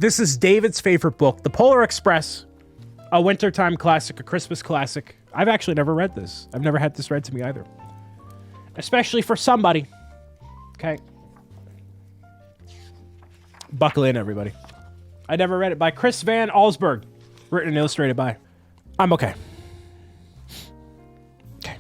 This is David's favorite book, The Polar Express, a wintertime classic, a Christmas classic. I've actually never read this. I've never had this read to me either. Especially for somebody. Okay. Buckle in, everybody. I never read it. By Chris Van Allsburg. Written and illustrated by. I'm okay. Okay.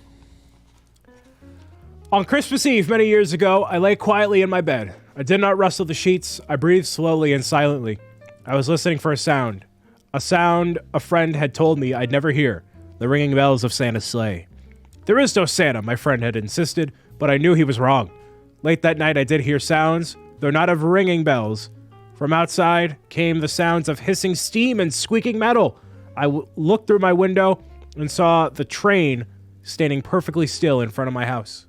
On Christmas Eve many years ago, I lay quietly in my bed. I did not rustle the sheets. I breathed slowly and silently. I was listening for a sound. A sound a friend had told me I'd never hear. The ringing bells of Santa's sleigh. There is no Santa, my friend had insisted, but I knew he was wrong. Late that night I did hear sounds, though not of ringing bells. From outside came the sounds of hissing steam and squeaking metal. I looked through my window and saw the train standing perfectly still in front of my house.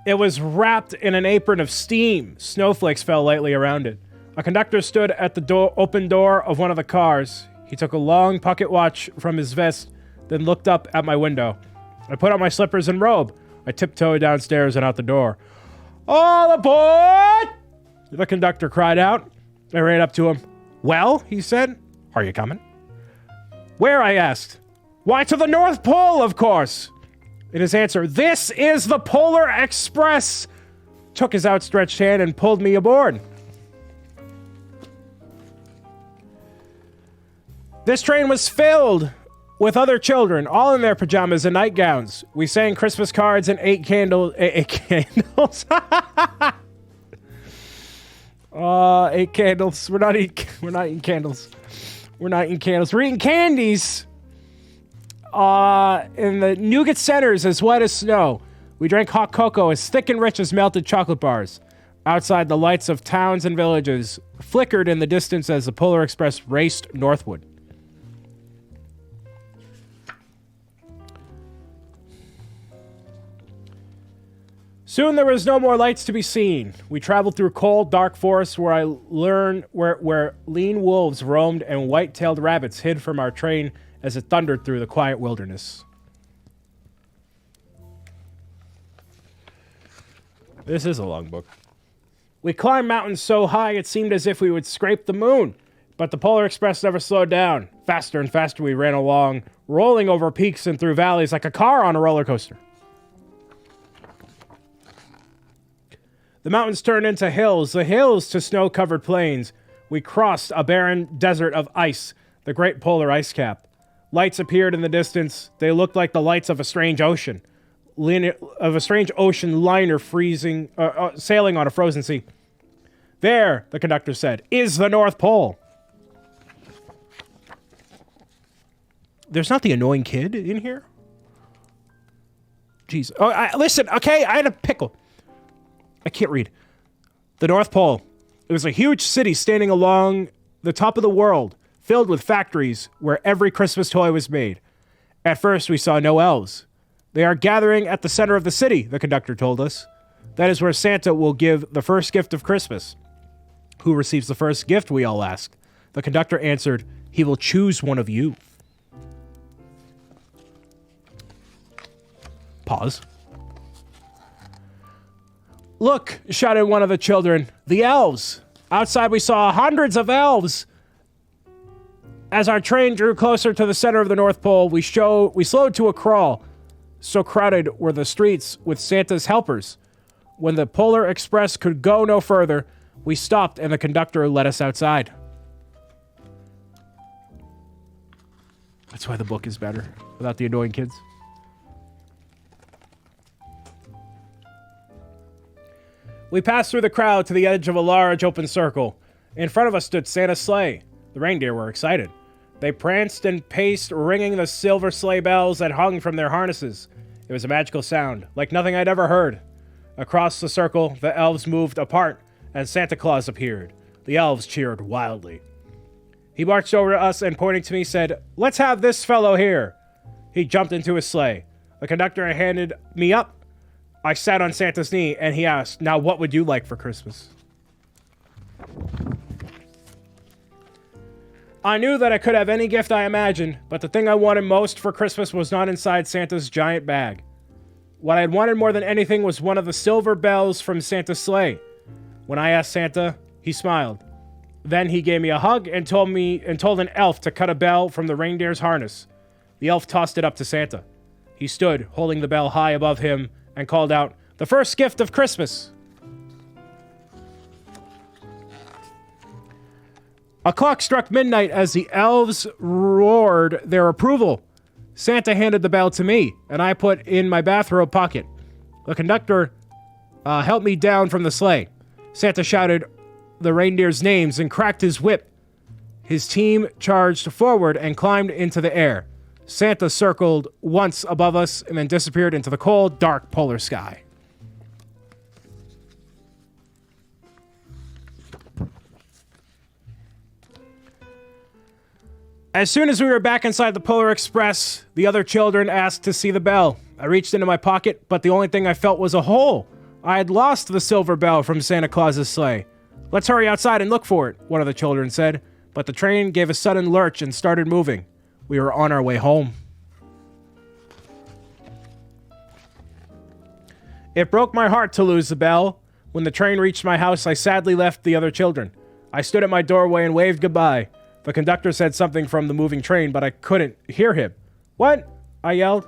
It was wrapped in an apron of steam. Snowflakes fell lightly around it. A conductor stood at the open door of one of the cars. He took a long pocket watch from his vest, then looked up at my window. I put on my slippers and robe. I tiptoed downstairs and out the door. All aboard! The conductor cried out. I ran up to him. Well, he said. Are you coming? Where, I asked. Why, to the North Pole, of course. In his answer, this is the Polar Express. Took his outstretched hand and pulled me aboard. This train was filled with other children, all in their pajamas and nightgowns. We sang Christmas cards and ate candles. Ate candles. Ate candles. We're not eating candles. We're not eating candles. We're eating candies. In the nougat centers as wet as snow. We drank hot cocoa as thick and rich as melted chocolate bars. Outside, the lights of towns and villages flickered in the distance as the Polar Express raced northward. Soon there was no more lights to be seen. We traveled through cold, dark forests where I learned where lean wolves roamed and white-tailed rabbits hid from our train as it thundered through the quiet wilderness. This is a long book. We climbed mountains so high it seemed as if we would scrape the moon, but the Polar Express never slowed down. Faster and faster we ran along, rolling over peaks and through valleys like a car on a roller coaster. The mountains turned into hills, the hills to snow-covered plains. We crossed a barren desert of ice, the great polar ice cap. Lights appeared in the distance. They looked like the lights of a strange ocean. Liner sailing on a frozen sea. There, the conductor said, is the North Pole. There's not the annoying kid in here? Jeez. Oh, listen, okay, I had a pickle. I can't read. The North Pole. It was a huge city standing along the top of the world, filled with factories where every Christmas toy was made. At first, we saw no elves. They are gathering at the center of the city, the conductor told us. That is where Santa will give the first gift of Christmas. Who receives the first gift, we all asked. The conductor answered, he will choose one of you. Pause. Look, shouted one of the children, the elves. Outside we saw hundreds of elves. As our train drew closer to the center of the North Pole, we slowed to a crawl. So crowded were the streets with Santa's helpers. When the Polar Express could go no further, we stopped and the conductor let us outside. That's why the book is better, without the annoying kids. We passed through the crowd to the edge of a large open circle. In front of us stood Santa's sleigh. The reindeer were excited. They pranced and paced, ringing the silver sleigh bells that hung from their harnesses. It was a magical sound, like nothing I'd ever heard. Across the circle, the elves moved apart, and Santa Claus appeared. The elves cheered wildly. He marched over to us and, pointing to me, said, let's have this fellow here. He jumped into his sleigh. The conductor handed me up. I sat on Santa's knee, and he asked, now what would you like for Christmas? I knew that I could have any gift I imagined, but the thing I wanted most for Christmas was not inside Santa's giant bag. What I had wanted more than anything was one of the silver bells from Santa's sleigh. When I asked Santa, he smiled. Then he gave me a hug and told an elf to cut a bell from the reindeer's harness. The elf tossed it up to Santa. He stood, holding the bell high above him, and called out, "The first gift of Christmas!" A clock struck midnight as the elves roared their approval. Santa handed the bell to me, and I put in my bathrobe pocket. The conductor helped me down from the sleigh. Santa shouted the reindeers' names and cracked his whip. His team charged forward and climbed into the air. Santa circled once above us and then disappeared into the cold, dark polar sky. As soon as we were back inside the Polar Express, the other children asked to see the bell. I reached into my pocket, but the only thing I felt was a hole. I had lost the silver bell from Santa Claus's sleigh. "Let's hurry outside and look for it," one of the children said, but the train gave a sudden lurch and started moving. We were on our way home. It broke my heart to lose the bell. When the train reached my house, I sadly left the other children. I stood at my doorway and waved goodbye. The conductor said something from the moving train, but I couldn't hear him. "What?" I yelled.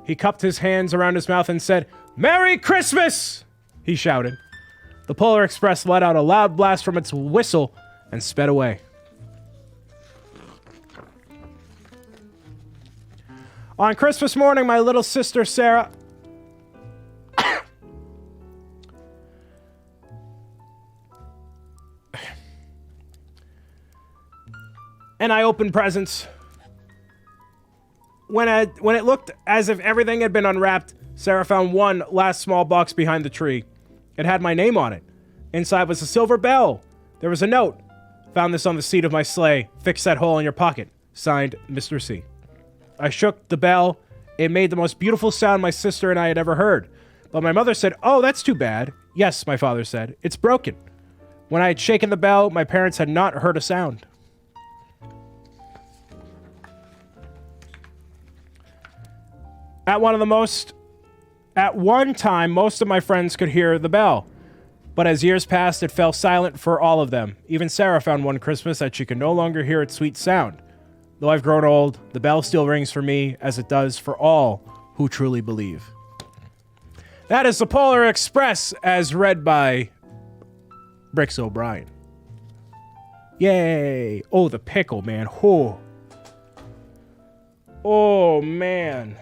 He cupped his hands around his mouth and said, "Merry Christmas!" he shouted. The Polar Express let out a loud blast from its whistle and sped away. On Christmas morning, my little sister Sarah and I opened presents. When it looked as if everything had been unwrapped, Sarah found one last small box behind the tree. It had my name on it. Inside was a silver bell. There was a note. "Found this on the seat of my sleigh. Fix that hole in your pocket. Signed, Mr. C." I shook the bell. It made the most beautiful sound my sister and I had ever heard. But my mother said, "Oh, that's too bad." "Yes," my father said. "It's broken." When I had shaken the bell, my parents had not heard a sound. At one time, most of my friends could hear the bell. But as years passed, it fell silent for all of them. Even Sarah found one Christmas that she could no longer hear its sweet sound. Though I've grown old, the bell still rings for me as it does for all who truly believe. That is the Polar Express, as read by Bricks O'Brien. Yay! Oh, the pickle, man. Oh, man.